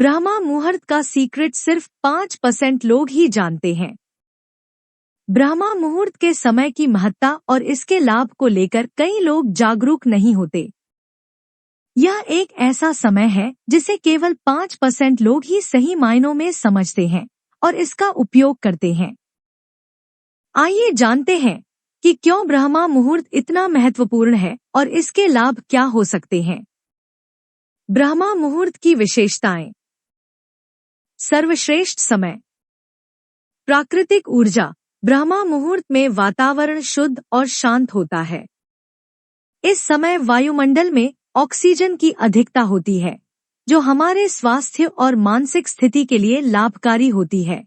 ब्रह्मा मुहूर्त का सीक्रेट सिर्फ 5% लोग ही जानते हैं। ब्रह्मा मुहूर्त के समय की महत्ता और इसके लाभ को लेकर कई लोग जागरूक नहीं होते। यह एक ऐसा समय है जिसे केवल 5% लोग ही सही मायनों में समझते हैं और इसका उपयोग करते हैं। आइए जानते हैं कि क्यों ब्रह्मा मुहूर्त इतना महत्वपूर्ण है और इसके लाभ क्या हो सकते हैं। ब्रह्मा मुहूर्त की विशेषताएं। सर्वश्रेष्ठ समय। प्राकृतिक ऊर्जा। ब्रह्मा मुहूर्त में वातावरण शुद्ध और शांत होता है। इस समय वायुमंडल में ऑक्सीजन की अधिकता होती है, जो हमारे स्वास्थ्य और मानसिक स्थिति के लिए लाभकारी होती है।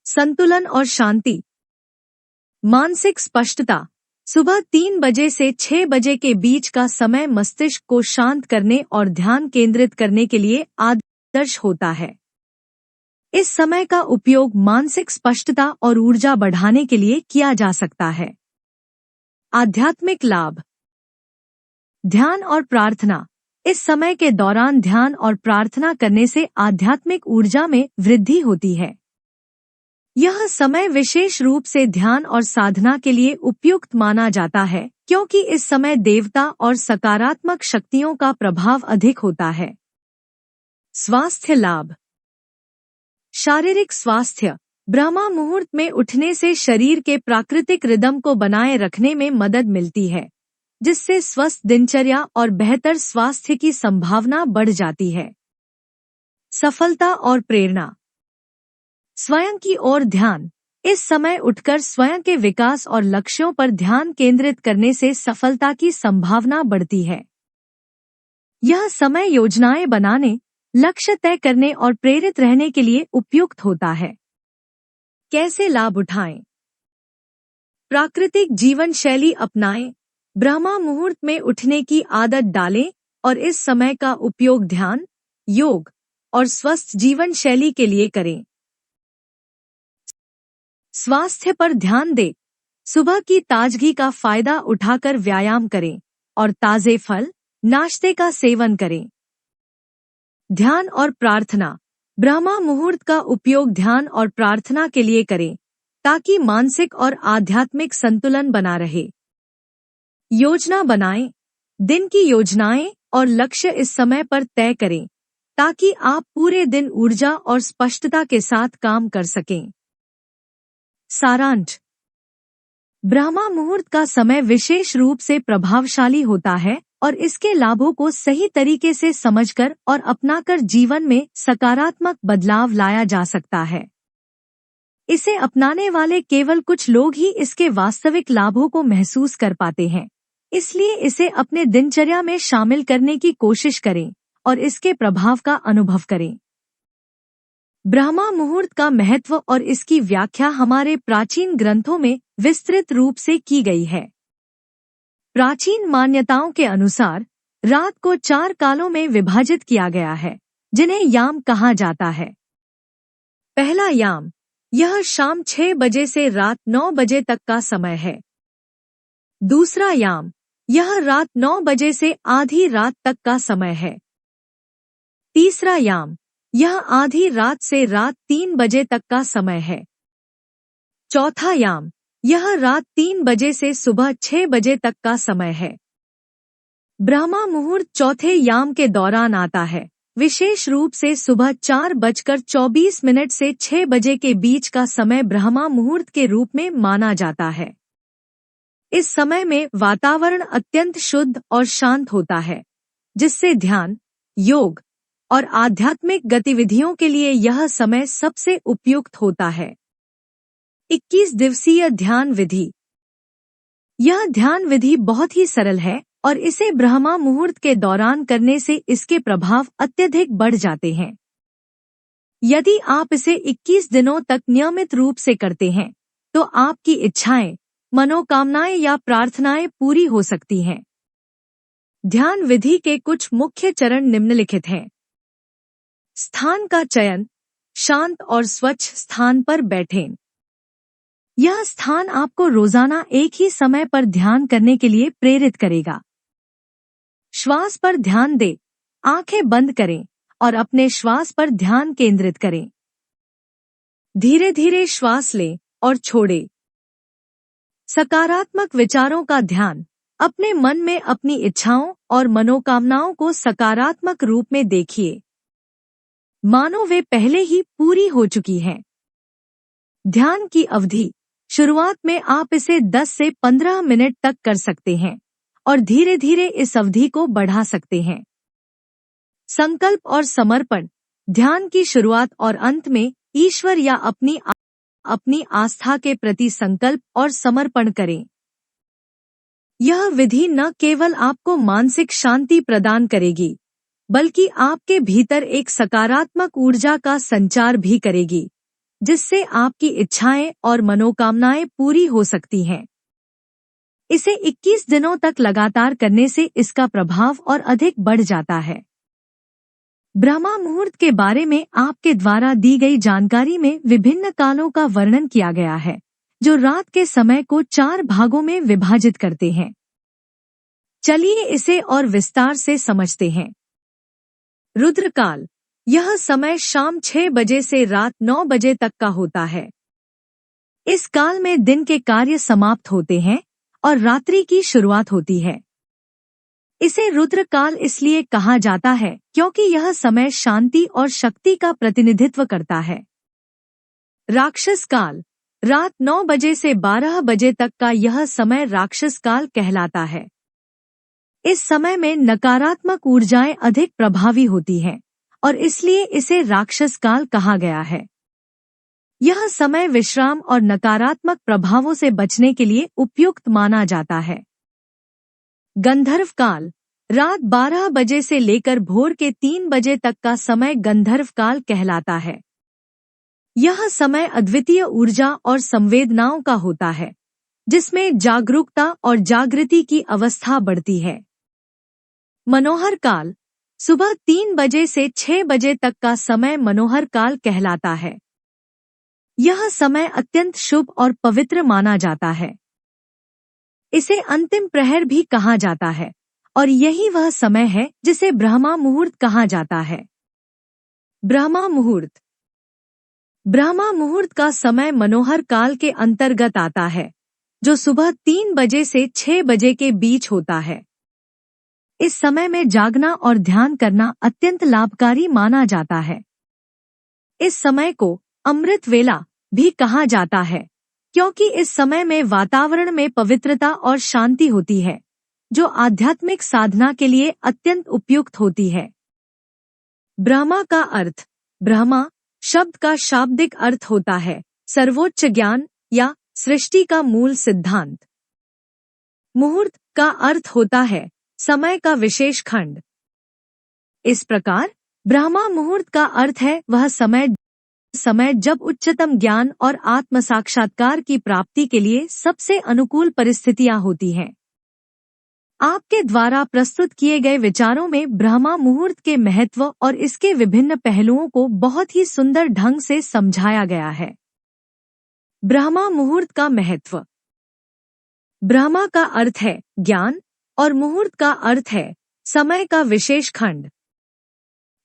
संतुलन और शांति। मानसिक स्पष्टता। सुबह 3 बजे से 6 बजे के बीच का समय मस्तिष्क को शांत करने और ध्यान केंद्रित करने के लिए आदर्श होता है। इस समय का उपयोग मानसिक स्पष्टता और ऊर्जा बढ़ाने के लिए किया जा सकता है। आध्यात्मिक लाभ। ध्यान और प्रार्थना। इस समय के दौरान ध्यान और प्रार्थना करने से आध्यात्मिक ऊर्जा में वृद्धि होती है। यह समय विशेष रूप से ध्यान और साधना के लिए उपयुक्त माना जाता है, क्योंकि इस समय देवता और सकारात्मक शक्तियों का प्रभाव अधिक होता है। स्वास्थ्य लाभ। शारीरिक स्वास्थ्य। ब्रह्मा मुहूर्त में उठने से शरीर के प्राकृतिक रिदम को बनाए रखने में मदद मिलती है, जिससे स्वस्थ दिनचर्या और बेहतर स्वास्थ्य की संभावना बढ़ जाती है। सफलता और प्रेरणा। स्वयं की ओर ध्यान। इस समय उठकर स्वयं के विकास और लक्ष्यों पर ध्यान केंद्रित करने से सफलता की संभावना बढ़ती है। यह समय योजनाएं बनाने, लक्ष्य तय करने और प्रेरित रहने के लिए उपयुक्त होता है। कैसे लाभ उठाएं? प्राकृतिक जीवन शैली अपनाएं। ब्रह्मा मुहूर्त में उठने की आदत डालें और इस समय का उपयोग ध्यान, योग और स्वस्थ जीवन शैली के लिए करें। स्वास्थ्य पर ध्यान दें। सुबह की ताजगी का फायदा उठाकर व्यायाम करें और ताजे फल, नाश्ते का सेवन करें। ध्यान और प्रार्थना। ब्रह्मा मुहूर्त का उपयोग ध्यान और प्रार्थना के लिए करें, ताकि मानसिक और आध्यात्मिक संतुलन बना रहे। योजना बनाएं। दिन की योजनाएं और लक्ष्य इस समय पर तय करें, ताकि आप पूरे दिन ऊर्जा और स्पष्टता के साथ काम कर सकें। सारांश। ब्रह्मा मुहूर्त का समय विशेष रूप से प्रभावशाली होता है और इसके लाभों को सही तरीके से समझकर और अपनाकर जीवन में सकारात्मक बदलाव लाया जा सकता है। इसे अपनाने वाले केवल कुछ लोग ही इसके वास्तविक लाभों को महसूस कर पाते हैं। इसलिए इसे अपने दिनचर्या में शामिल करने की कोशिश करें और इसके प्रभाव का अनुभव करें। ब्रह्मा मुहूर्त का महत्व और इसकी व्याख्या हमारे प्राचीन ग्रंथों में विस्तृत रूप से की गई है। प्राचीन मान्यताओं के अनुसार रात को 4 कालों में विभाजित किया गया है, जिन्हें याम कहा जाता है। पहला याम, यह शाम 6 बजे से रात 9 बजे तक का समय है। दूसरा याम, यह रात 9 बजे से आधी रात तक का समय है। तीसरा याम, यह आधी रात से रात 3 बजे तक का समय है। चौथा याम, यह रात 3 बजे से सुबह 6 बजे तक का समय है। ब्रह्मा मुहूर्त चौथे याम के दौरान आता है, विशेष रूप से सुबह 4:24 से 6 बजे के बीच का समय ब्रह्मा मुहूर्त के रूप में माना जाता है। इस समय में वातावरण अत्यंत शुद्ध और शांत होता है, जिससे ध्यान, योग और आध्यात्मिक गतिविधियों के लिए यह समय सबसे उपयुक्त होता है। 21 दिवसीय ध्यान विधि। यह ध्यान विधि बहुत ही सरल है और इसे ब्रह्मा मुहूर्त के दौरान करने से इसके प्रभाव अत्यधिक बढ़ जाते हैं। यदि आप इसे 21 दिनों तक नियमित रूप से करते हैं, तो आपकी इच्छाएं, मनोकामनाएं या प्रार्थनाएं पूरी हो सकती हैं। ध्यान विधि के कुछ मुख्य चरण निम्नलिखित हैं। स्थान का चयन। शांत और स्वच्छ स्थान पर बैठें। यह स्थान आपको रोजाना एक ही समय पर ध्यान करने के लिए प्रेरित करेगा। श्वास पर ध्यान दें। आंखें बंद करें। और अपने श्वास पर ध्यान केंद्रित करें। धीरे धीरे श्वास लें और छोड़ें। सकारात्मक विचारों का ध्यान। अपने मन में अपनी इच्छाओं और मनोकामनाओं को सकारात्मक रूप में देखिए, मानो वे पहले ही पूरी हो चुकी हैं। ध्यान की अवधि। शुरुआत में आप इसे 10 से 15 मिनट तक कर सकते हैं और धीरे धीरे इस अवधि को बढ़ा सकते हैं। संकल्प और समर्पण। ध्यान की शुरुआत और अंत में ईश्वर या अपनी आस्था के प्रति संकल्प और समर्पण करें। यह विधि न केवल आपको मानसिक शांति प्रदान करेगी, बल्कि आपके भीतर एक सकारात्मक ऊर्जा का संचार भी करेगी, जिससे आपकी इच्छाएं और मनोकामनाएं पूरी हो सकती हैं। इसे 21 दिनों तक लगातार करने से इसका प्रभाव और अधिक बढ़ जाता है। ब्रह्मा मुहूर्त के बारे में आपके द्वारा दी गई जानकारी में विभिन्न कालों का वर्णन किया गया है, जो रात के समय को 4 भागों में विभाजित करते हैं। चलिए इसे और विस्तार से समझते हैं। रुद्रकाल। यह समय शाम 6 बजे से रात 9 बजे तक का होता है। इस काल में दिन के कार्य समाप्त होते हैं और रात्रि की शुरुआत होती है। इसे रुद्रकाल इसलिए कहा जाता है क्योंकि यह समय शांति और शक्ति का प्रतिनिधित्व करता है। राक्षस काल। रात 9 बजे से 12 बजे तक का यह समय राक्षस काल कहलाता है। इस समय में नकारात्मक ऊर्जाएं अधिक प्रभावी होती हैं और इसलिए इसे राक्षस काल कहा गया है। यह समय विश्राम और नकारात्मक प्रभावों से बचने के लिए उपयुक्त माना जाता है। गंधर्व काल। रात 12 बजे से लेकर भोर के 3 बजे तक का समय गंधर्व काल कहलाता है। यह समय अद्वितीय ऊर्जा और संवेदनाओं का होता है, जिसमें जागरूकता और जागृति की अवस्था बढ़ती है। मनोहर काल। सुबह 3 बजे से 6 बजे तक का समय मनोहर काल कहलाता है। यह समय अत्यंत शुभ और पवित्र माना जाता है। इसे अंतिम प्रहर भी कहा जाता है और यही वह समय है जिसे ब्रह्मा मुहूर्त कहा जाता है। ब्रह्मा मुहूर्त। ब्रह्मा मुहूर्त का समय मनोहर काल के अंतर्गत आता है, जो सुबह 3 बजे से 6 बजे के बीच होता है। इस समय में जागना और ध्यान करना अत्यंत लाभकारी माना जाता है। इस समय को अमृत वेला भी कहा जाता है, क्योंकि इस समय में वातावरण में पवित्रता और शांति होती है, जो आध्यात्मिक साधना के लिए अत्यंत उपयुक्त होती है। ब्रह्मा का अर्थ। ब्रह्मा शब्द का शाब्दिक अर्थ होता है सर्वोच्च ज्ञान या सृष्टि का मूल सिद्धांत। मुहूर्त का अर्थ होता है समय का विशेष खंड। इस प्रकार ब्रह्मा मुहूर्त का अर्थ है वह समय जब उच्चतम ज्ञान और आत्म साक्षात्कार की प्राप्ति के लिए सबसे अनुकूल परिस्थितियां होती हैं। आपके द्वारा प्रस्तुत किए गए विचारों में ब्रह्मा मुहूर्त के महत्व और इसके विभिन्न पहलुओं को बहुत ही सुंदर ढंग से समझाया गया है। ब्रह्मा मुहूर्त का महत्व। ब्रह्मा का अर्थ है ज्ञान और मुहूर्त का अर्थ है समय का विशेष खंड।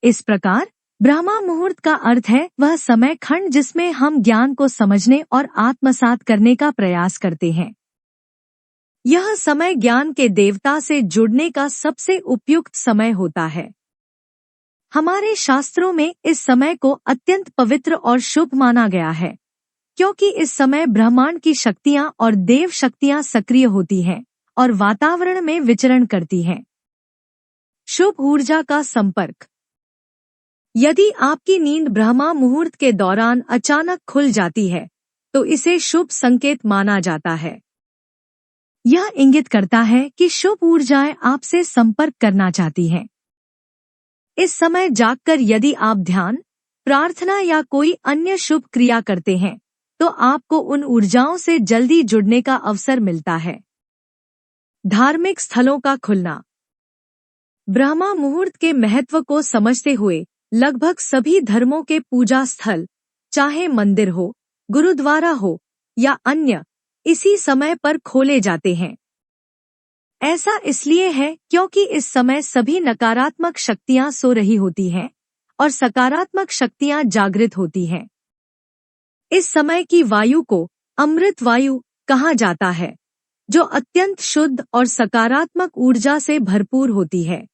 इस प्रकार ब्रह्मा मुहूर्त का अर्थ है वह समय खंड जिसमें हम ज्ञान को समझने और आत्मसात करने का प्रयास करते हैं। यह समय ज्ञान के देवता से जुड़ने का सबसे उपयुक्त समय होता है। हमारे शास्त्रों में इस समय को अत्यंत पवित्र और शुभ माना गया है, क्योंकि इस समय ब्रह्मांड की शक्तियां और देव शक्तियां सक्रिय होती हैं और वातावरण में विचरण करती हैं। शुभ ऊर्जा का संपर्क। यदि आपकी नींद ब्रह्मा मुहूर्त के दौरान अचानक खुल जाती है, तो इसे शुभ संकेत माना जाता है। यह इंगित करता है कि शुभ ऊर्जाएं आपसे संपर्क करना चाहती हैं। इस समय जागकर यदि आप ध्यान, प्रार्थना या कोई अन्य शुभ क्रिया करते हैं, तो आपको उन ऊर्जाओं से जल्दी जुड़ने का अवसर मिलता है। धार्मिक स्थलों का खुलना। ब्रह्मा मुहूर्त के महत्व को समझते हुए लगभग सभी धर्मों के पूजा स्थल, चाहे मंदिर हो, गुरुद्वारा हो या अन्य, इसी समय पर खोले जाते हैं। ऐसा इसलिए है क्योंकि इस समय सभी नकारात्मक शक्तियां सो रही होती हैं और सकारात्मक शक्तियां जागृत होती हैं। इस समय की वायु को अमृत वायु कहा जाता है, जो अत्यंत शुद्ध और सकारात्मक ऊर्जा से भरपूर होती है।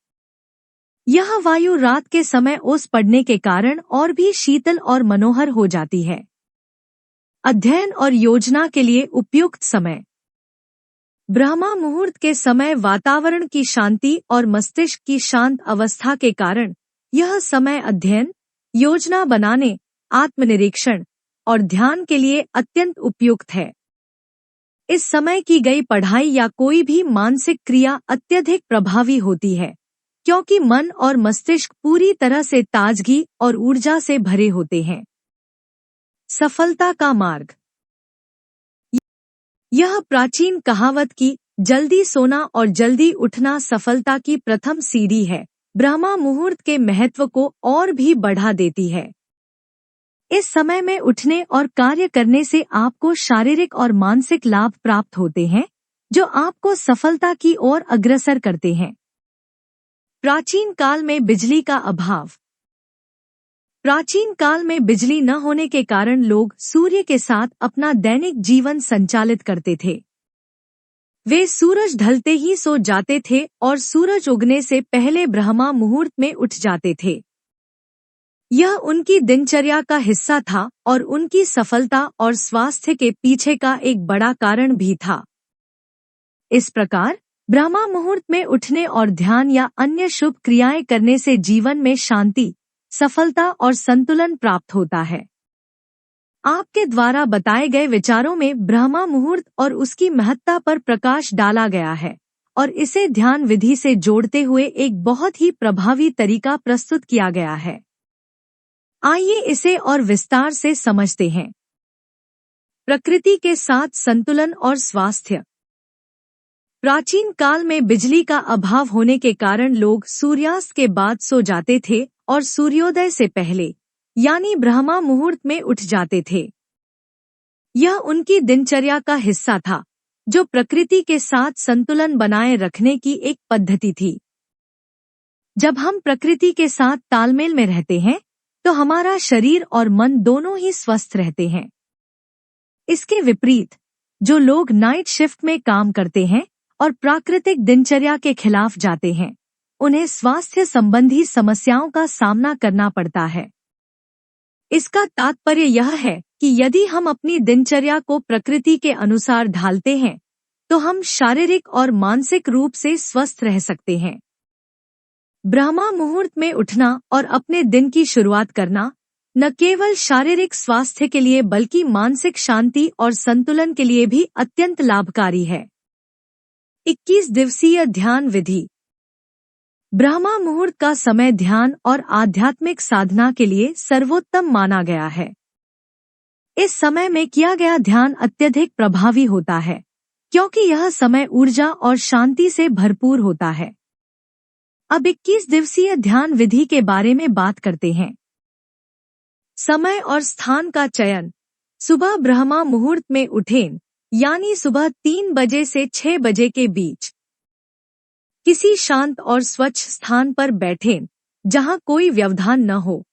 यह वायु रात के समय ओस पड़ने के कारण और भी शीतल और मनोहर हो जाती है। अध्ययन और योजना के लिए उपयुक्त समय। ब्रह्मा मुहूर्त के समय वातावरण की शांति और मस्तिष्क की शांत अवस्था के कारण यह समय अध्ययन, योजना बनाने, आत्मनिरीक्षण और ध्यान के लिए अत्यंत उपयुक्त है। इस समय की गई पढ़ाई या कोई भी मानसिक क्रिया अत्यधिक प्रभावी होती है, क्योंकि मन और मस्तिष्क पूरी तरह से ताजगी और ऊर्जा से भरे होते हैं। सफलता का मार्ग। यह प्राचीन कहावत की जल्दी सोना और जल्दी उठना सफलता की प्रथम सीढ़ी है, ब्रह्मा मुहूर्त के महत्व को और भी बढ़ा देती है। इस समय में उठने और कार्य करने से आपको शारीरिक और मानसिक लाभ प्राप्त होते हैं, जो आपको सफलता की ओर अग्रसर करते हैं। प्राचीन काल में बिजली का अभाव। प्राचीन काल में बिजली न होने के कारण लोग सूर्य के साथ अपना दैनिक जीवन संचालित करते थे। वे सूरज ढलते ही सो जाते थे और सूरज उगने से पहले ब्रह्मा मुहूर्त में उठ जाते थे। यह उनकी दिनचर्या का हिस्सा था और उनकी सफलता और स्वास्थ्य के पीछे का एक बड़ा कारण भी था। इस प्रकार ब्रह्मा मुहूर्त में उठने और ध्यान या अन्य शुभ क्रियाएं करने से जीवन में शांति, सफलता और संतुलन प्राप्त होता है। आपके द्वारा बताए गए विचारों में ब्रह्मा मुहूर्त और उसकी महत्ता पर प्रकाश डाला गया है और इसे ध्यान विधि से जोड़ते हुए एक बहुत ही प्रभावी तरीका प्रस्तुत किया गया है। आइए इसे और विस्तार से समझते हैं। प्रकृति के साथ संतुलन और स्वास्थ्य। प्राचीन काल में बिजली का अभाव होने के कारण लोग सूर्यास्त के बाद सो जाते थे और सूर्योदय से पहले यानी ब्रह्मा मुहूर्त में उठ जाते थे। यह उनकी दिनचर्या का हिस्सा था, जो प्रकृति के साथ संतुलन बनाए रखने की एक पद्धति थी। जब हम प्रकृति के साथ तालमेल में रहते हैं, तो हमारा शरीर और मन दोनों ही स्वस्थ रहते हैं। इसके विपरीत, जो लोग नाइट शिफ्ट में काम करते हैं और प्राकृतिक दिनचर्या के खिलाफ जाते हैं, उन्हें स्वास्थ्य संबंधी समस्याओं का सामना करना पड़ता है। इसका तात्पर्य यह है कि यदि हम अपनी दिनचर्या को प्रकृति के अनुसार ढालते हैं, तो हम शारीरिक और मानसिक रूप से स्वस्थ रह सकते हैं। ब्रह्मा मुहूर्त में उठना और अपने दिन की शुरुआत करना न केवल शारीरिक स्वास्थ्य के लिए बल्कि मानसिक शांति और संतुलन के लिए भी अत्यंत लाभकारी है। 21 दिवसीय ध्यान विधि। ब्रह्मा मुहूर्त का समय ध्यान और आध्यात्मिक साधना के लिए सर्वोत्तम माना गया है। इस समय में किया गया ध्यान अत्यधिक प्रभावी होता है, क्योंकि यह समय ऊर्जा और शांति से भरपूर होता है। अब 21 दिवसीय ध्यान विधि के बारे में बात करते हैं। समय और स्थान का चयन। सुबह ब्रह्मा मुहूर्त में उठें, यानी सुबह 3 बजे से 6 बजे के बीच। किसी शांत और स्वच्छ स्थान पर बैठें, जहां कोई व्यवधान न हो।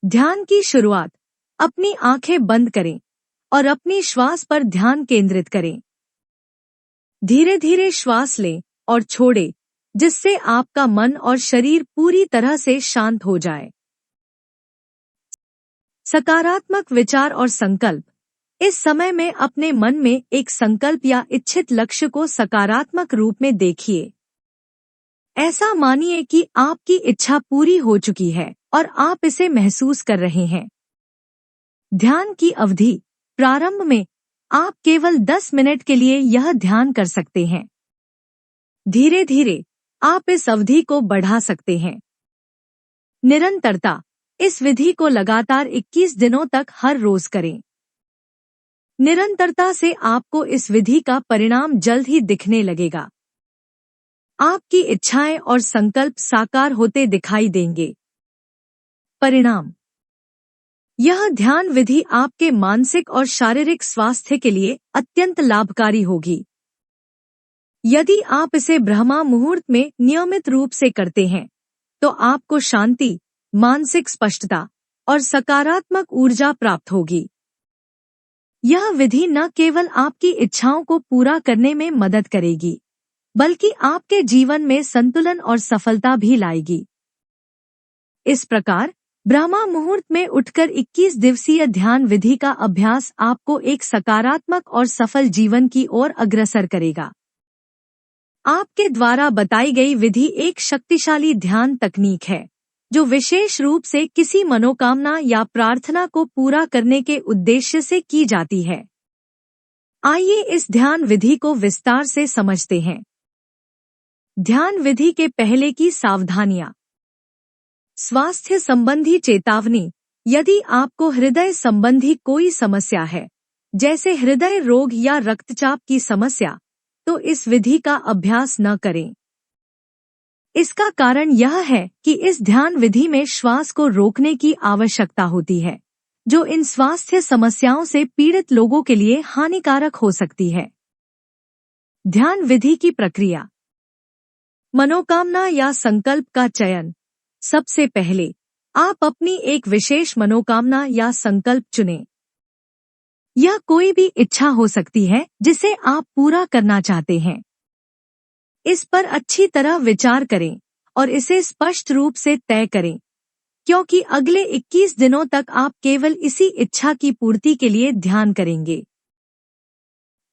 ध्यान की शुरुआत। अपनी आंखें बंद करें और अपनी श्वास पर ध्यान केंद्रित करें। धीरे धीरे श्वास लें और छोड़ें, जिससे आपका मन और शरीर पूरी तरह से शांत हो जाए। सकारात्मक विचार और संकल्प। इस समय में अपने मन में एक संकल्प या इच्छित लक्ष्य को सकारात्मक रूप में देखिए। ऐसा मानिए कि आपकी इच्छा पूरी हो चुकी है और आप इसे महसूस कर रहे हैं। ध्यान की अवधि। प्रारंभ में आप केवल 10 मिनट के लिए यह ध्यान कर सकते हैं। धीरे धीरे आप इस अवधि को बढ़ा सकते हैं। निरंतरता। इस विधि को लगातार 21 दिनों तक हर रोज करें। निरंतरता से आपको इस विधि का परिणाम जल्द ही दिखने लगेगा। आपकी इच्छाएं और संकल्प साकार होते दिखाई देंगे। परिणाम। यह ध्यान विधि आपके मानसिक और शारीरिक स्वास्थ्य के लिए अत्यंत लाभकारी होगी। यदि आप इसे ब्रह्मा मुहूर्त में नियमित रूप से करते हैं, तो आपको शांति, मानसिक स्पष्टता और सकारात्मक ऊर्जा प्राप्त होगी। यह विधि न केवल आपकी इच्छाओं को पूरा करने में मदद करेगी, बल्कि आपके जीवन में संतुलन और सफलता भी लाएगी। इस प्रकार ब्रह्मा मुहूर्त में उठकर 21 दिवसीय ध्यान विधि का अभ्यास आपको एक सकारात्मक और सफल जीवन की ओर अग्रसर करेगा। आपके द्वारा बताई गई विधि एक शक्तिशाली ध्यान तकनीक है, जो विशेष रूप से किसी मनोकामना या प्रार्थना को पूरा करने के उद्देश्य से की जाती है। आइए इस ध्यान विधि को विस्तार से समझते हैं। ध्यान विधि के पहले की सावधानियां। स्वास्थ्य संबंधी चेतावनी। यदि आपको हृदय संबंधी कोई समस्या है, जैसे हृदय रोग या रक्तचाप की समस्या, तो इस विधि का अभ्यास न करें। इसका कारण यह है कि इस ध्यान विधि में श्वास को रोकने की आवश्यकता होती है, जो इन स्वास्थ्य समस्याओं से पीड़ित लोगों के लिए हानिकारक हो सकती है। ध्यान विधि की प्रक्रिया। मनोकामना या संकल्प का चयन। सबसे पहले आप अपनी एक विशेष मनोकामना या संकल्प चुनें। यह कोई भी इच्छा हो सकती है जिसे आप पूरा करना चाहते हैं। इस पर अच्छी तरह विचार करें और इसे स्पष्ट रूप से तय करें, क्योंकि अगले 21 दिनों तक आप केवल इसी इच्छा की पूर्ति के लिए ध्यान करेंगे।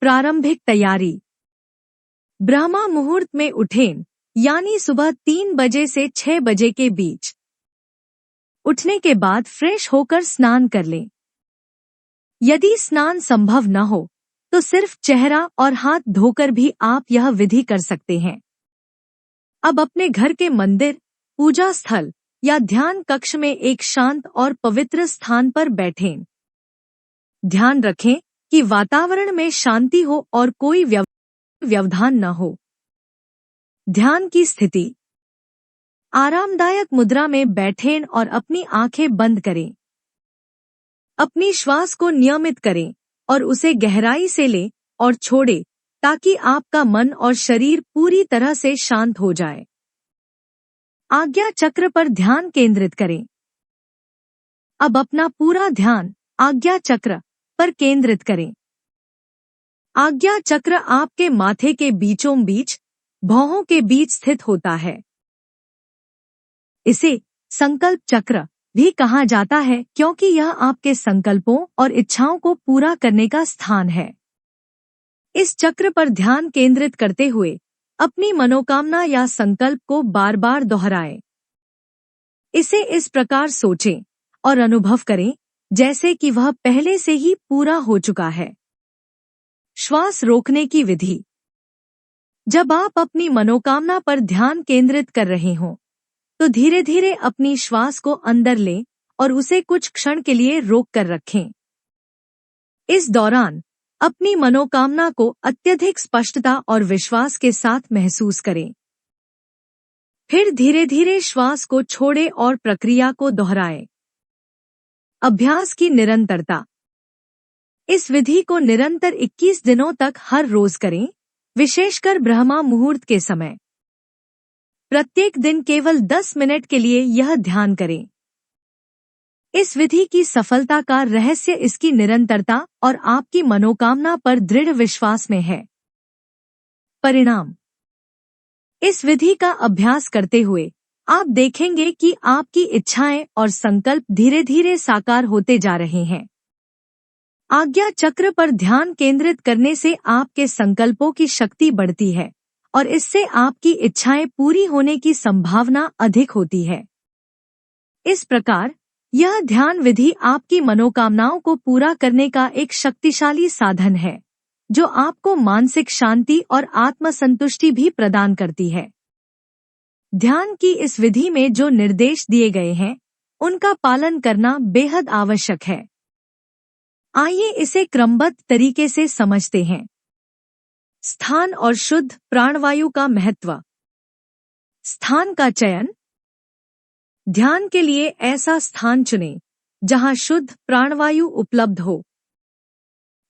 प्रारंभिक तैयारी। ब्रह्मा मुहूर्त में उठें, यानी सुबह 3 बजे से 6 बजे के बीच। उठने के बाद फ्रेश होकर स्नान कर लें। यदि स्नान संभव न हो, तो सिर्फ चेहरा और हाथ धोकर भी आप यह विधि कर सकते हैं। अब अपने घर के मंदिर, पूजा स्थल या ध्यान कक्ष में एक शांत और पवित्र स्थान पर बैठें। ध्यान रखें कि वातावरण में शांति हो और कोई व्यवधान न हो। ध्यान की स्थिति। आरामदायक मुद्रा में बैठें और अपनी आंखें बंद करें। अपनी श्वास को नियमित करें और उसे गहराई से लें और छोड़ें, ताकि आपका मन और शरीर पूरी तरह से शांत हो जाए। आज्ञा चक्र पर ध्यान केंद्रित करें। अब अपना पूरा ध्यान आज्ञा चक्र पर केंद्रित करें। आज्ञा चक्र आपके माथे के बीचों बीच, भौहों के बीच स्थित होता है। इसे संकल्प चक्र भी कहा जाता है, क्योंकि यह आपके संकल्पों और इच्छाओं को पूरा करने का स्थान है। इस चक्र पर ध्यान केंद्रित करते हुए अपनी मनोकामना या संकल्प को बार बार दोहराएं। इसे इस प्रकार सोचें और अनुभव करें जैसे कि वह पहले से ही पूरा हो चुका है। श्वास रोकने की विधि। जब आप अपनी मनोकामना पर ध्यान केंद्रित कर रहे हों, तो धीरे धीरे अपनी श्वास को अंदर लें और उसे कुछ क्षण के लिए रोक कर रखें। इस दौरान अपनी मनोकामना को अत्यधिक स्पष्टता और विश्वास के साथ महसूस करें। फिर धीरे धीरे श्वास को छोड़ें और प्रक्रिया को दोहराएं। अभ्यास की निरंतरता। इस विधि को निरंतर 21 दिनों तक हर रोज करें, विशेषकर ब्रह्मा मुहूर्त के समय। प्रत्येक दिन केवल 10 मिनट के लिए यह ध्यान करें। इस विधि की सफलता का रहस्य इसकी निरंतरता और आपकी मनोकामना पर दृढ़ विश्वास में है। परिणाम। इस विधि का अभ्यास करते हुए आप देखेंगे कि आपकी इच्छाएं और संकल्प धीरे धीरे साकार होते जा रहे हैं। आज्ञा चक्र पर ध्यान केंद्रित करने से आपके संकल्पों की शक्ति बढ़ती है और इससे आपकी इच्छाएं पूरी होने की संभावना अधिक होती है। इस प्रकार यह ध्यान विधि आपकी मनोकामनाओं को पूरा करने का एक शक्तिशाली साधन है, जो आपको मानसिक शांति और आत्मसंतुष्टि भी प्रदान करती है। ध्यान की इस विधि में जो निर्देश दिए गए हैं, उनका पालन करना बेहद आवश्यक है। आइए इसे क्रमबद्ध तरीके से समझते हैं। स्थान और शुद्ध प्राणवायु का महत्व। स्थान का चयन। ध्यान के लिए ऐसा स्थान चुनें जहां शुद्ध प्राणवायु उपलब्ध हो।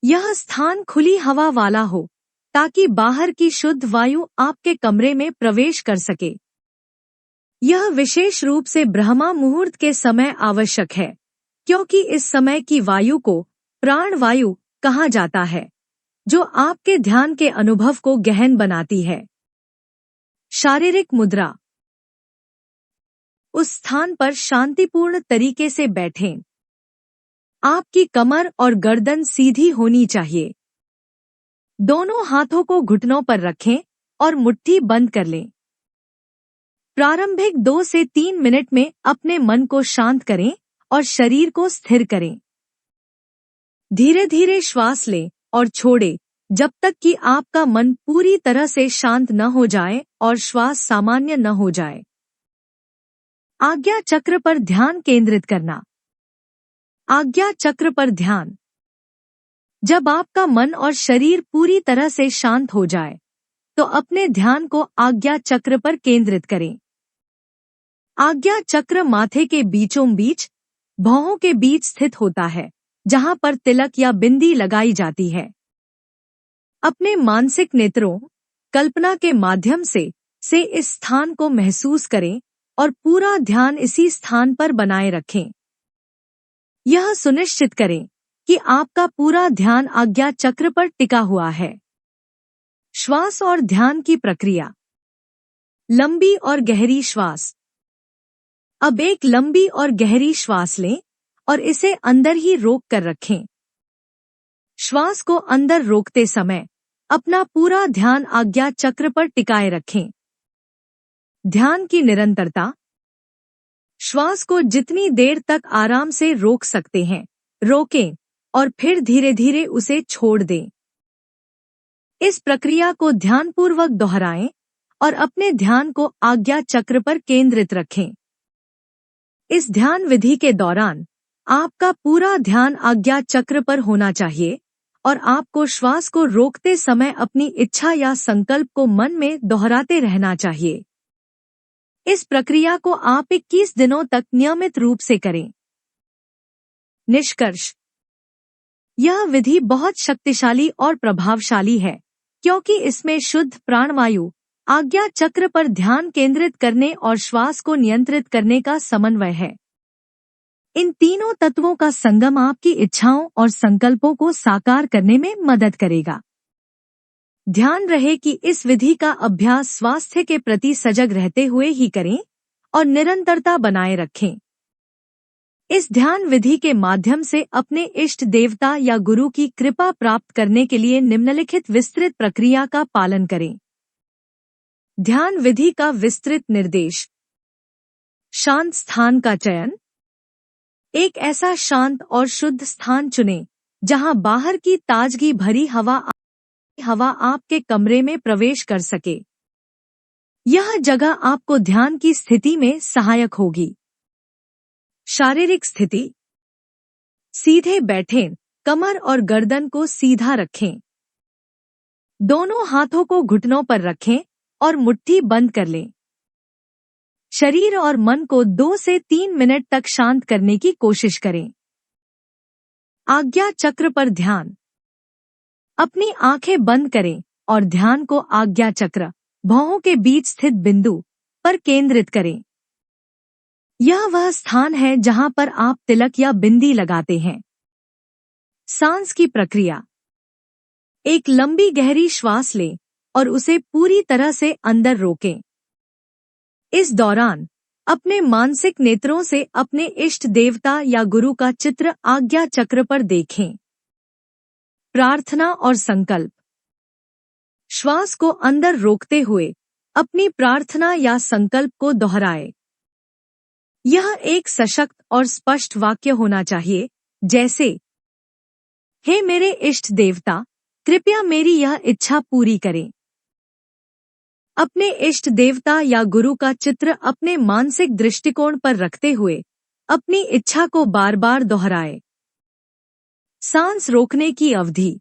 यह स्थान खुली हवा वाला हो, ताकि बाहर की शुद्ध वायु आपके कमरे में प्रवेश कर सके। यह विशेष रूप से ब्रह्मा मुहूर्त के समय आवश्यक है, क्योंकि इस समय की वायु को प्राण वायु कहा जाता है, जो आपके ध्यान के अनुभव को गहन बनाती है। शारीरिक मुद्रा। उस स्थान पर शांतिपूर्ण तरीके से बैठें। आपकी कमर और गर्दन सीधी होनी चाहिए। दोनों हाथों को घुटनों पर रखें और मुट्ठी बंद कर लें। प्रारंभिक 2 से 3 मिनट में अपने मन को शांत करें और शरीर को स्थिर करें। धीरे धीरे श्वास लें और छोड़ें जब तक कि आपका मन पूरी तरह से शांत न हो जाए और श्वास सामान्य न हो जाए। आज्ञा चक्र पर ध्यान केंद्रित करना। आज्ञा चक्र पर ध्यान। जब आपका मन और शरीर पूरी तरह से शांत हो जाए, तो अपने ध्यान को आज्ञा चक्र पर केंद्रित करें। आज्ञा चक्र माथे के बीचों बीच, भौहों के बीच स्थित होता है, जहां पर तिलक या बिंदी लगाई जाती है। अपने मानसिक नेत्रों, कल्पना के माध्यम से इस स्थान को महसूस करें और पूरा ध्यान इसी स्थान पर बनाए रखें। यह सुनिश्चित करें कि आपका पूरा ध्यान आज्ञा चक्र पर टिका हुआ है। श्वास और ध्यान की प्रक्रिया। लंबी और गहरी श्वास। अब एक लंबी और गहरी श्वास लें और इसे अंदर ही रोक कर रखें। श्वास को अंदर रोकते समय अपना पूरा ध्यान आज्ञा चक्र पर टिकाए रखें। ध्यान की निरंतरता। श्वास को जितनी देर तक आराम से रोक सकते हैं, रोकें और फिर धीरे धीरे उसे छोड़ दें। इस प्रक्रिया को ध्यानपूर्वक दोहराएं और अपने ध्यान को आज्ञा चक्र पर केंद्रित रखें। इस ध्यान विधि के दौरान आपका पूरा ध्यान आज्ञा चक्र पर होना चाहिए और आपको श्वास को रोकते समय अपनी इच्छा या संकल्प को मन में दोहराते रहना चाहिए। इस प्रक्रिया को आप 21 दिनों तक नियमित रूप से करें। निष्कर्ष। यह विधि बहुत शक्तिशाली और प्रभावशाली है, क्योंकि इसमें शुद्ध प्राणवायु, आज्ञा चक्र पर ध्यान केंद्रित करने और श्वास को नियंत्रित करने का समन्वय है। इन तीनों तत्वों का संगम आपकी इच्छाओं और संकल्पों को साकार करने में मदद करेगा। ध्यान रहे कि इस विधि का अभ्यास स्वास्थ्य के प्रति सजग रहते हुए ही करें और निरंतरता बनाए रखें। इस ध्यान विधि के माध्यम से अपने इष्ट देवता या गुरु की कृपा प्राप्त करने के लिए निम्नलिखित विस्तृत प्रक्रिया का पालन करें। ध्यान विधि का विस्तृत निर्देश। शांत स्थान का चयन। एक ऐसा शांत और शुद्ध स्थान चुनें जहां बाहर की ताजगी भरी हवा आपके कमरे में प्रवेश कर सके। यह जगह आपको ध्यान की स्थिति में सहायक होगी। शारीरिक स्थिति। सीधे बैठें, कमर और गर्दन को सीधा रखें। दोनों हाथों को घुटनों पर रखें और मुट्ठी बंद कर लें। शरीर और मन को 2 से 3 मिनट तक शांत करने की कोशिश करें। आज्ञा चक्र पर ध्यान। अपनी आंखें बंद करें और ध्यान को आज्ञा चक्र, भौहों के बीच स्थित बिंदु पर केंद्रित करें। यह वह स्थान है जहां पर आप तिलक या बिंदी लगाते हैं। सांस की प्रक्रिया। एक लंबी गहरी श्वास लें और उसे पूरी तरह से अंदर रोकें। इस दौरान अपने मानसिक नेत्रों से अपने इष्ट देवता या गुरु का चित्र आज्ञा चक्र पर देखें। प्रार्थना और संकल्प। श्वास को अंदर रोकते हुए अपनी प्रार्थना या संकल्प को दोहराएं। यह एक सशक्त और स्पष्ट वाक्य होना चाहिए, जैसे, हे मेरे इष्ट देवता, कृपया मेरी यह इच्छा पूरी करें। अपने इष्ट देवता या गुरु का चित्र अपने मानसिक दृष्टिकोण पर रखते हुए अपनी इच्छा को बार बार दोहराएं। सांस रोकने की अवधि।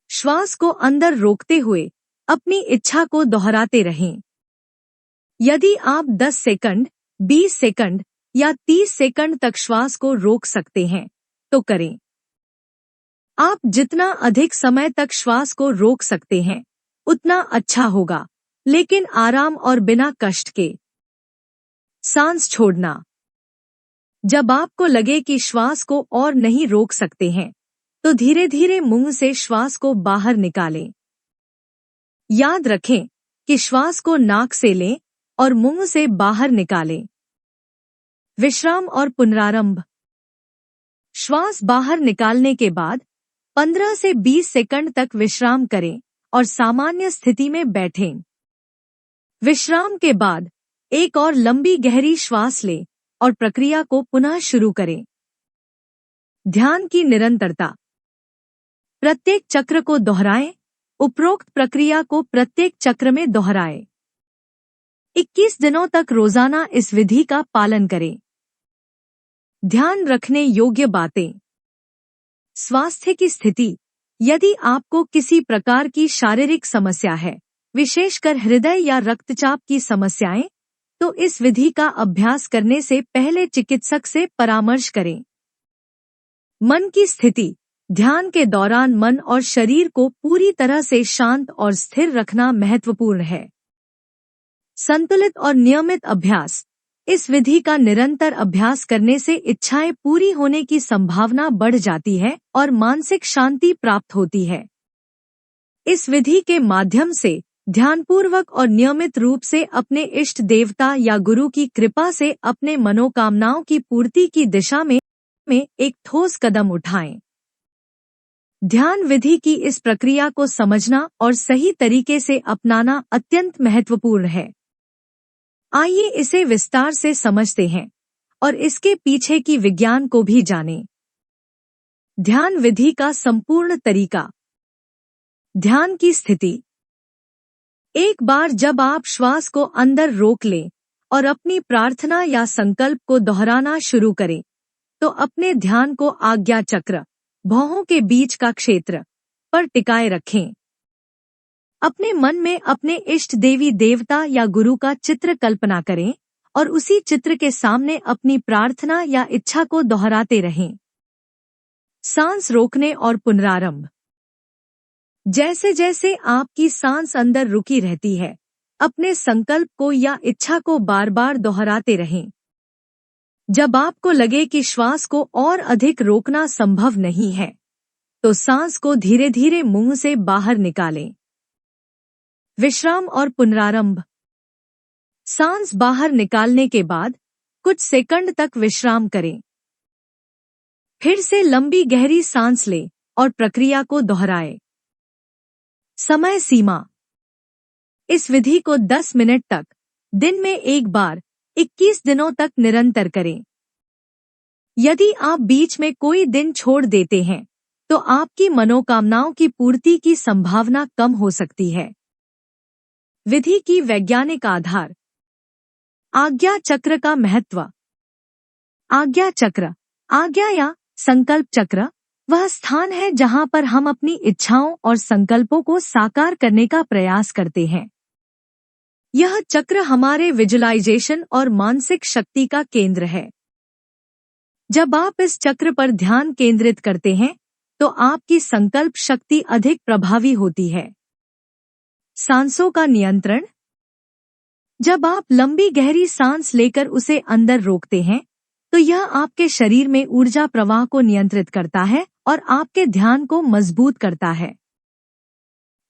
श्वास को अंदर रोकते हुए अपनी इच्छा को दोहराते रहें। यदि आप 10 सेकंड, 20 सेकंड या 30 सेकंड तक श्वास को रोक सकते हैं, तो करें। आप जितना अधिक समय तक श्वास को रोक सकते हैं, उतना अच्छा होगा, लेकिन आराम और बिना कष्ट के। सांस छोड़ना। जब आपको लगे कि श्वास को और नहीं रोक सकते हैं, तो धीरे धीरे मुंह से श्वास को बाहर निकालें। याद रखें कि श्वास को नाक से लें और मुंह से बाहर निकालें। विश्राम और पुनरारंभ। श्वास बाहर निकालने के बाद 15 से 20 सेकंड तक विश्राम करें और सामान्य स्थिति में बैठें। विश्राम के बाद एक और लंबी गहरी श्वास लें और प्रक्रिया को पुनः शुरू करें। ध्यान की निरंतरता। प्रत्येक चक्र को दोहराएं। उपरोक्त प्रक्रिया को प्रत्येक चक्र में दोहराएं। 21 दिनों तक रोजाना इस विधि का पालन करें। ध्यान रखने योग्य बातें। स्वास्थ्य की स्थिति। यदि आपको किसी प्रकार की शारीरिक समस्या है, विशेषकर हृदय या रक्तचाप की समस्याएं, तो इस विधि का अभ्यास करने से पहले चिकित्सक से परामर्श करें। मन की स्थिति। ध्यान के दौरान मन और शरीर को पूरी तरह से शांत और स्थिर रखना महत्वपूर्ण है। संतुलित और नियमित अभ्यास। इस विधि का निरंतर अभ्यास करने से इच्छाएं पूरी होने की संभावना बढ़ जाती है और मानसिक शांति प्राप्त होती है। इस विधि के माध्यम से ध्यानपूर्वक और नियमित रूप से अपने इष्ट देवता या गुरु की कृपा से अपने मनोकामनाओं की पूर्ति की दिशा में एक ठोस कदम उठाएं। ध्यान विधि की इस प्रक्रिया को समझना और सही तरीके से अपनाना अत्यंत महत्वपूर्ण है। आइए इसे विस्तार से समझते हैं और इसके पीछे की विज्ञान को भी जानें। ध्यान विधि का संपूर्ण तरीका। ध्यान की स्थिति। एक बार जब आप श्वास को अंदर रोक लें और अपनी प्रार्थना या संकल्प को दोहराना शुरू करें, तो अपने ध्यान को आज्ञा चक्र, भौहों के बीच का क्षेत्र पर टिकाए रखें। अपने मन में अपने इष्ट देवी देवता या गुरु का चित्र कल्पना करें और उसी चित्र के सामने अपनी प्रार्थना या इच्छा को दोहराते रहें। सांस रोकने और पुनरारंभ। जैसे जैसे आपकी सांस अंदर रुकी रहती है, अपने संकल्प को या इच्छा को बार बार दोहराते रहें। जब आपको लगे कि श्वास को और अधिक रोकना संभव नहीं है, तो सांस को धीरे धीरे मुंह से बाहर निकालें। विश्राम और पुनरारंभ। सांस बाहर निकालने के बाद कुछ सेकंड तक विश्राम करें। फिर से लंबी गहरी सांस लें और प्रक्रिया को दोहराएं। समय सीमा। इस विधि को 10 मिनट तक दिन में एक बार 21 दिनों तक निरंतर करें। यदि आप बीच में कोई दिन छोड़ देते हैं, तो आपकी मनोकामनाओं की पूर्ति की संभावना कम हो सकती है। विधि की वैज्ञानिक आधार। आज्ञा चक्र का महत्व। आज्ञा चक्र, आज्ञा या संकल्प चक्र, वह स्थान है जहां पर हम अपनी इच्छाओं और संकल्पों को साकार करने का प्रयास करते हैं। यह चक्र हमारे विजुअलाइजेशन और मानसिक शक्ति का केंद्र है। जब आप इस चक्र पर ध्यान केंद्रित करते हैं, तो आपकी संकल्प शक्ति अधिक प्रभावी होती है। सांसों का नियंत्रण। जब आप लंबी गहरी सांस लेकर उसे अंदर रोकते हैं, तो यह आपके शरीर में ऊर्जा प्रवाह को नियंत्रित करता है और आपके ध्यान को मजबूत करता है।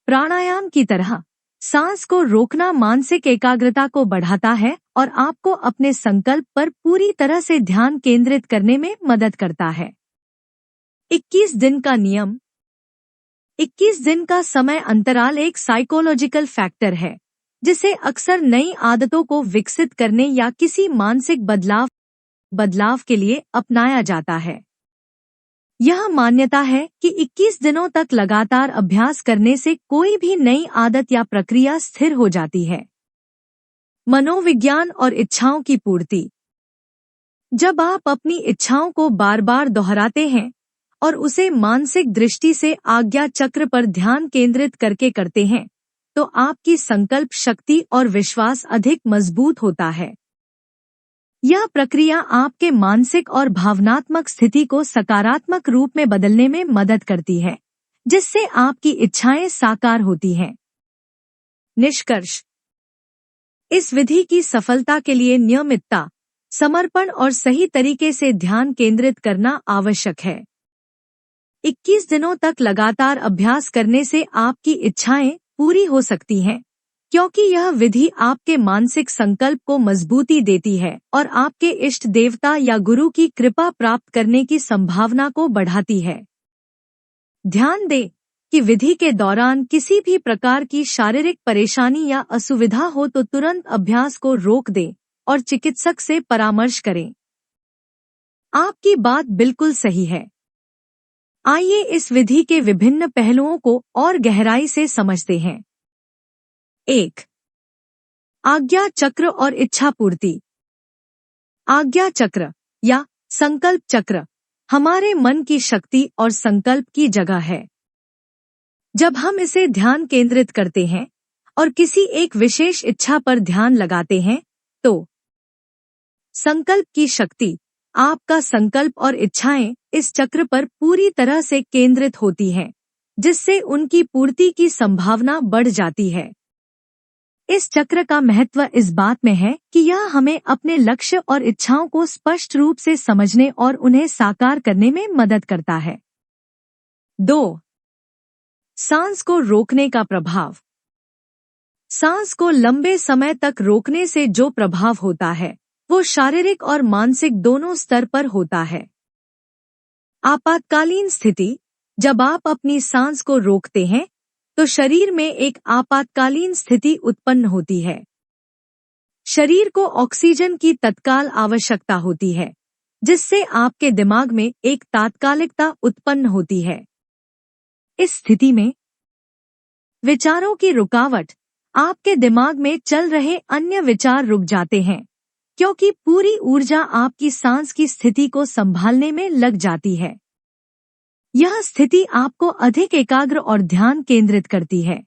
प्राणायाम की तरह सांस को रोकना मानसिक एकाग्रता को बढ़ाता है और आपको अपने संकल्प पर पूरी तरह से ध्यान केंद्रित करने में मदद करता है। 21 दिन का नियम। 21 दिन का समय अंतराल एक साइकोलॉजिकल फैक्टर है, जिसे अक्सर नई आदतों को विकसित करने या किसी मानसिक बदलाव के लिए अपनाया जाता है। यह मान्यता है कि 21 दिनों तक लगातार अभ्यास करने से कोई भी नई आदत या प्रक्रिया स्थिर हो जाती है। मनोविज्ञान और इच्छाओं की पूर्ति। जब आप अपनी इच्छाओं को बार बार दोहराते हैं और उसे मानसिक दृष्टि से आज्ञा चक्र पर ध्यान केंद्रित करके करते हैं, तो आपकी संकल्प शक्ति और विश्वास अधिक मजबूत होता है। यह प्रक्रिया आपके मानसिक और भावनात्मक स्थिति को सकारात्मक रूप में बदलने में मदद करती है, जिससे आपकी इच्छाएं साकार होती हैं। निष्कर्ष। इस विधि की सफलता के लिए नियमितता, समर्पण और सही तरीके से ध्यान केंद्रित करना आवश्यक है। 21 दिनों तक लगातार अभ्यास करने से आपकी इच्छाएं पूरी हो सकती हैं, क्योंकि यह विधि आपके मानसिक संकल्प को मजबूती देती है और आपके इष्ट देवता या गुरु की कृपा प्राप्त करने की संभावना को बढ़ाती है। ध्यान दें कि विधि के दौरान किसी भी प्रकार की शारीरिक परेशानी या असुविधा हो तो तुरंत अभ्यास को रोक दें और चिकित्सक से परामर्श करें। आपकी बात बिल्कुल सही है। आइए इस विधि के विभिन्न पहलुओं को और गहराई से समझते हैं। 1. आज्ञा चक्र और इच्छा पूर्ति। आज्ञा चक्र या संकल्प चक्र हमारे मन की शक्ति और संकल्प की जगह है। जब हम इसे ध्यान केंद्रित करते हैं और किसी एक विशेष इच्छा पर ध्यान लगाते हैं, तो संकल्प की शक्ति, आपका संकल्प और इच्छाएं इस चक्र पर पूरी तरह से केंद्रित होती हैं, जिससे उनकी पूर्ति की संभावना बढ़ जाती है। इस चक्र का महत्व इस बात में है कि यह हमें अपने लक्ष्य और इच्छाओं को स्पष्ट रूप से समझने और उन्हें साकार करने में मदद करता है। 2. सांस को रोकने का प्रभाव। सांस को लंबे समय तक रोकने से जो प्रभाव होता है, वो शारीरिक और मानसिक दोनों स्तर पर होता है। आपातकालीन स्थिति, जब आप अपनी सांस को रोकते हैं, तो शरीर में एक आपातकालीन स्थिति उत्पन्न होती है। शरीर को ऑक्सीजन की तत्काल आवश्यकता होती है, जिससे आपके दिमाग में एक तात्कालिकता उत्पन्न होती है। इस स्थिति में विचारों की रुकावट, आपके दिमाग में चल रहे अन्य विचार रुक जाते हैं, क्योंकि पूरी ऊर्जा आपकी सांस की स्थिति को संभालने में लग जाती है। यह स्थिति आपको अधिक एकाग्र और ध्यान केंद्रित करती है।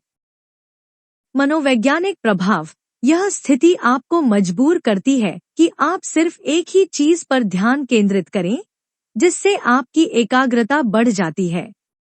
मनोवैज्ञानिक प्रभाव, यह स्थिति आपको मजबूर करती है कि आप सिर्फ एक ही चीज पर ध्यान केंद्रित करें, जिससे आपकी एकाग्रता बढ़ जाती है